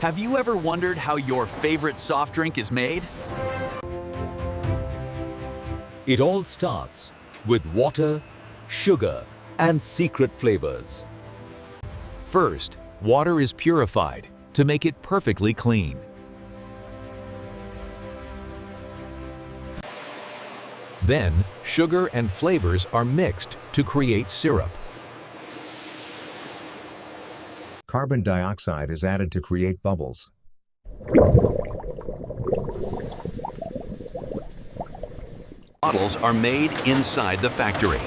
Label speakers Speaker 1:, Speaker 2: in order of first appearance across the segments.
Speaker 1: Have you ever wondered how your favorite soft drink is made?
Speaker 2: It all starts with water, sugar, and secret flavors.
Speaker 1: First, water is purified to make it perfectly clean. Then, sugar and flavors are mixed to create syrup.
Speaker 3: Carbon dioxide is added to create bubbles.
Speaker 1: Bottles are made inside the factory.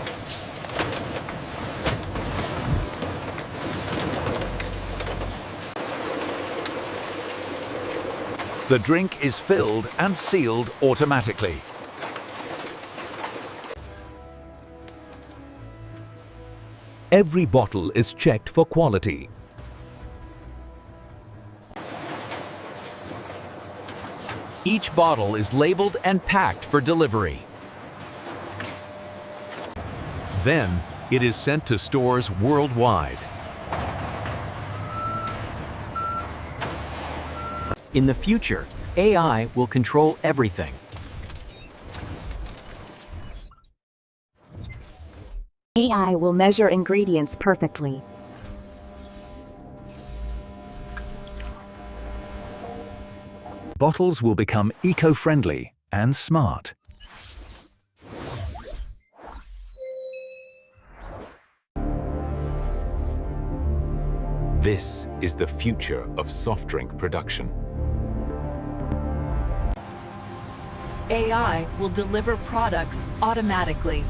Speaker 1: The drink is filled and sealed automatically.
Speaker 2: Every bottle is checked for quality.
Speaker 1: Each bottle is labeled and packed for delivery. Then, it is sent to stores worldwide. In the future, AI will control everything.
Speaker 4: AI will measure ingredients perfectly.
Speaker 1: Bottles will become eco-friendly and smart. This is the future of soft drink production.
Speaker 5: AI will deliver products automatically.